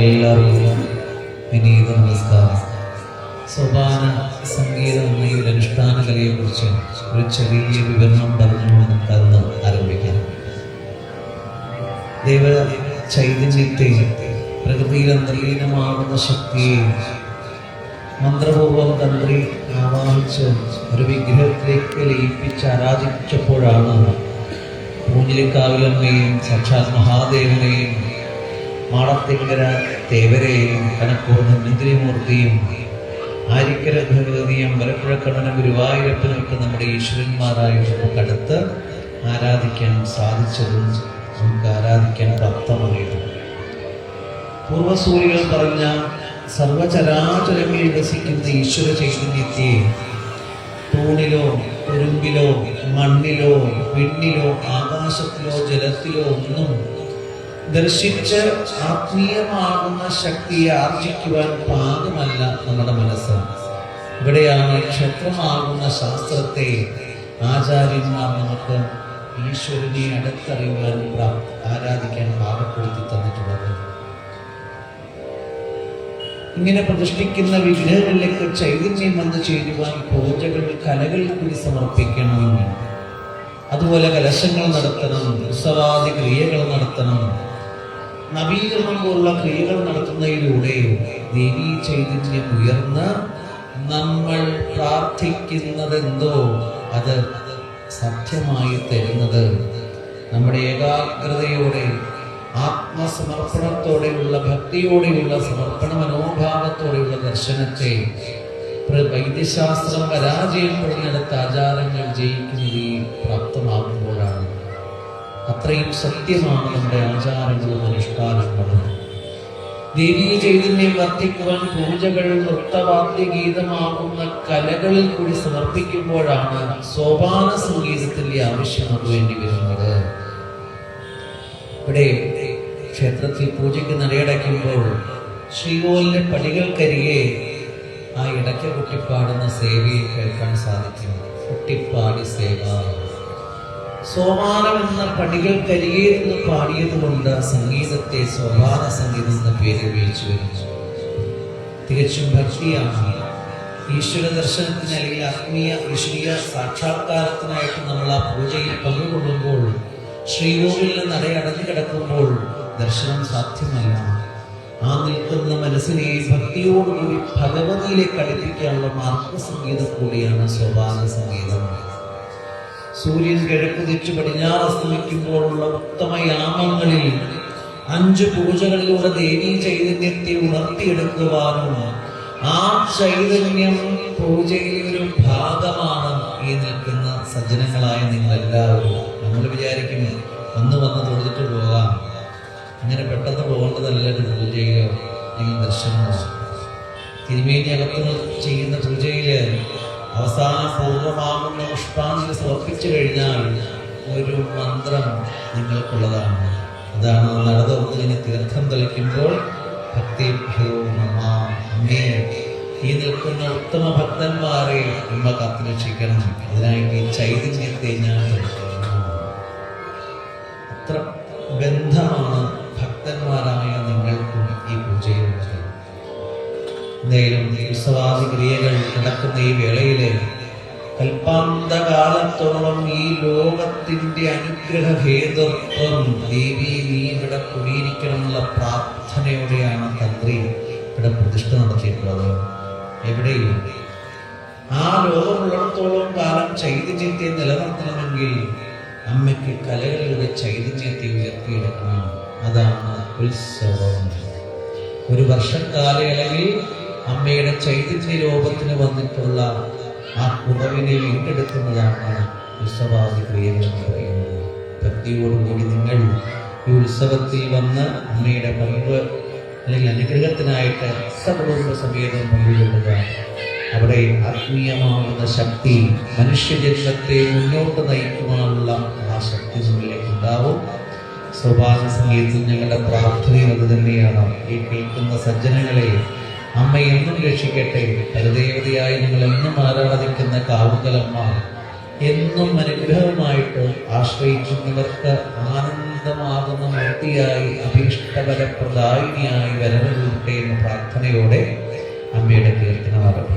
എല്ലാവർക്കും വിനീത നമസ്കാരം. സോപാന സംഗീതം എന്ന ഈ ഒരു അനുഷ്ഠാന കലയെക്കുറിച്ച് ഒരു ചെറിയ വിവരണം പറഞ്ഞുകൊണ്ട് നമുക്കന്ന് ആരംഭിക്കാം. ദൈവ ചൈതന്യത്തെ, പ്രകൃതിയിൽ അന്തർലീനമാകുന്ന ശക്തിയെ മന്ത്രപൂർവം തന്ത്രി ആവാഹിച്ച് ഒരു വിഗ്രഹത്തിലേക്ക് ലയിപ്പിച്ച് ആരാധിച്ചപ്പോഴാണ് പൂഞ്ഞിലിക്കാവിലമ്മയും സാക്ഷാത് മഹാദേവനെയും മാടത്തിങ്കര തേവരെയും കനക്കൂർന്ന മന്ത്രിമൂർത്തിയും ആരിക്കര ഭഗവതിയും അമ്പലപ്പുഴക്കണ്ണനും ഗുരുവായൂരപ്പനൊക്കെ നമ്മുടെ ഈശ്വരന്മാരായി നമുക്കടുത്ത് ആരാധിക്കാൻ സാധിച്ചതും നമുക്ക് ആരാധിക്കാൻ പ്രാപ്തമായതും. പൂർവസൂരികൾ പറഞ്ഞ സർവചരാചരങ്ങളിൽ വസിക്കുന്ന ഈശ്വര ചൈതന്യത്തെ തൂണിലോ തുരുമ്പിലോ മണ്ണിലോ വിണ്ണിലോ ആകാശത്തിലോ ജലത്തിലോ ഒന്നും ദർശിച്ച് ആത്മീയമാകുന്ന ശക്തിയെ ആർജിക്കുവാൻ പാകമല്ല നമ്മുടെ മനസ്സ്. ഇവിടെയാണ് ക്ഷേത്രമാകുന്ന ശാസ്ത്രത്തെ ആചാര്യന്മാർ നമുക്ക് ഈശ്വരനെ അടുത്തറിയുവാൻ ആരാധിക്കാൻ പാകപ്പെടുത്തി തന്നിട്ടുള്ളത്. ഇങ്ങനെ പ്രതിഷ്ഠിക്കുന്ന വിഗ്രഹങ്ങളിലേക്ക് ചൈതന്യം വന്നു ചേരുവാൻ പൂജകൾ, കലകൾ കൂടി സമർപ്പിക്കണം. അതുപോലെ കലശങ്ങൾ നടത്തണം, ഉത്സവാദി ക്രിയകൾ നടത്തണം. നവീകരണം പോലുള്ള ക്രിയകൾ നടത്തുന്നതിലൂടെ ദേവീ ചൈതന്യം ഉയർന്ന് നമ്മൾ പ്രാർത്ഥിക്കുന്നതെന്തോ അത് സത്യമായി തരുന്നത് നമ്മുടെ ഏകാഗ്രതയോടെ, ആത്മസമർപ്പണത്തോടെയുള്ള, ഭക്തിയോടെയുള്ള, സമർപ്പണ മനോഭാവത്തോടെയുള്ള ദർശനത്തെ വൈദ്യശാസ്ത്രം പരാജയപ്പെടുന്നിടത്ത് ആചാരങ്ങൾ ജയിക്കുന്നതിൽ പ്രാപ്തമാകുമ്പോഴാണ്. അത്രയും സത്യമാണ് നമ്മുടെ ആചാരങ്ങളും അനുഷ്ഠാനങ്ങളും. ദേവീ ചൈതന്യം വർദ്ധിക്കുവാൻ പൂജകൾ, നൃത്തവാദ്യ ഗീതമാകുന്ന കലകളിൽ കൂടി സമർപ്പിക്കുമ്പോഴാണ് സോപാന സംഗീതത്തിന്റെ ആവശ്യം നമുക്ക് വേണ്ടി വരുന്നത്. ഇവിടെ ക്ഷേത്രത്തിൽ പൂജയ്ക്ക് നടയടയ്ക്കുമ്പോൾ ശ്രീകോവിലിന്റെ പടികൾക്കരികെ ആ ഇടയ്ക്ക് കുട്ടിപ്പാടുന്ന സേവയെ കേൾക്കാൻ സാധിക്കും. കുട്ടിപ്പാടി സേവ. സോപാനം എന്ന പടികൾക്കരികെ എന്ന് പാടിയത് കൊണ്ട് സംഗീതത്തെ സോപാന സംഗീതം എന്ന പേര് ഉപയോഗിച്ചു വരുന്നു. തികച്ചും ഭക്തിയാണ്. ഈശ്വര ദർശനത്തിന് അല്ലെങ്കിൽ ആത്മീയ ഈശ്വരീയ സാക്ഷാത്കാരത്തിനായിട്ട് നമ്മൾ ആ പൂജയിൽ പങ്കുകൊള്ളുമ്പോൾ, ശ്രീകോവിലിന് നടയടഞ്ഞു കിടക്കുമ്പോൾ ദർശനം സാധ്യമല്ല. ആ നിൽക്കുന്ന മനസ്സിനെ ഭക്തിയോടുകൂടി ഭഗവതിയിലേക്ക് അടുപ്പിക്കാനുള്ള മാർഗസംഗീതം കൂടിയാണ് സോപാന സംഗീതം. സൂര്യൻ കിഴക്കുതിച്ചു പടിഞ്ഞാറ് അസ്തമിക്കുമ്പോഴുള്ള ഉത്തമ യാമങ്ങളിൽ 5 പൂജകളിലൂടെ ദേവീ ചൈതന്യത്തെ ഉണർത്തിയെടുക്കുവാനും ആ ചൈതന്യം പൂജയിലെ ഒരു ഭാഗമാണ് ഈ നിൽക്കുന്ന സജ്ജനങ്ങളായ നിങ്ങളെല്ലാവരും. നമ്മൾ വിചാരിക്കും വന്ന് തൊഴുതിട്ട് പോകാം. അങ്ങനെ പെട്ടെന്ന് പോകേണ്ടതല്ല പൂജയിലോ അല്ലെങ്കിൽ ദർശനമോ. തിരുമേനി അകത്ത് ചെയ്യുന്ന പൂജയില് അവസാന പൂർവമാകുന്ന പുഷ്പാഞ്ജലി സമർപ്പിച്ചു കഴിഞ്ഞാൽ ഒരു മന്ത്രം നിങ്ങൾക്കുള്ളതാണ്. അതാണ് നടതുറത്തിന് തീർത്ഥം തെളിക്കുമ്പോൾ ഭക്തിഭ്യോ നമ. അമ്മേ, ഈ നിൽക്കുന്ന ഉത്തമ ഭക്തന്മാരെ നമ്മ കാത്തുരക്ഷിക്കണം. അതിനായിട്ട് ഈ ചൈതന്യത്തെ ഞാൻ തെളിക്കുന്നു. അത്ര ബന്ധമാണ് ഭക്തന്മാരായ നിങ്ങൾക്കും ഈ പൂജയിലുള്ളത്. എന്തായാലും ഉത്സവാദി ക്രിയകൾ നടക്കുന്ന ഈ വേളയില് കൽപ്പാന്തകാലത്തോളം ഈ ലോകത്തിന്റെ അനുഗ്രഹ ഭേദത്വം ദേവി നീ ഇവിടെ കുടിയിരിക്കണമെന്നുള്ള പ്രാർത്ഥനയോടെയാണ് തന്ത്രി ഇവിടെ പ്രതിഷ്ഠ നടത്തിയിട്ടുള്ളത്. എവിടെയും ആ ലോകമുള്ളിടത്തോളം കാലം ചൈതന്യത്തെ നിലനിർത്തണമെങ്കിൽ അമ്മയ്ക്ക് കലകളിലൂടെ ചൈതന്യത്തെ ഉയർത്തിയെടുക്കണം. അതാണ് ഉത്സവം. ഒരു വർഷക്കാലയളവിൽ അമ്മയുടെ ചൈതന്യ രൂപത്തിന് വന്നിട്ടുള്ള ആ കുറവിനെ വീണ്ടെടുക്കുന്നതാണ് ഉത്സവാദി ക്രിയകൾ എന്ന് പറയുന്നത്. ഭക്തിയോടുകൂടി നിങ്ങൾ ഈ ഉത്സവത്തിൽ വന്ന് അമ്മയുടെ പങ്ക് അല്ലെങ്കിൽ അനുഗ്രഹത്തിനായിട്ട് സകുടുംബ സമേതം പങ്കുകൊള്ളുക. അവിടെ ആത്മീയമാകുന്ന ശക്തി മനുഷ്യജന്മത്തെ മുന്നോട്ട് നയിക്കുവാനുള്ള ആ ശക്തി നമ്മളിലേക്ക് ഉണ്ടാവും. സോപാന സംഗീതത്തിൽ ഞങ്ങളുടെ പ്രാർത്ഥനയും അത് തന്നെയാണ്. ഈ കേൾക്കുന്ന സജ്ജനങ്ങളെ അമ്മ എന്നും രക്ഷിക്കട്ടെ. പരദേവതയായി നിങ്ങൾ എന്നും ആരാധിക്കുന്ന കാവുങ്കലമ്മ എന്നും അനുഗ്രഹമായിട്ട് ആശ്രയിക്കുന്നവർക്ക് ആനന്ദ ആനന്ദമാകുന്ന മൂർത്തിയായി അഭീഷ്ടഫലപ്രദായിനിയായി വരവരുട്ടെ എന്ന പ്രാർത്ഥനയോടെ അമ്മയുടെ കീർത്തനം ആരംഭിക്കും.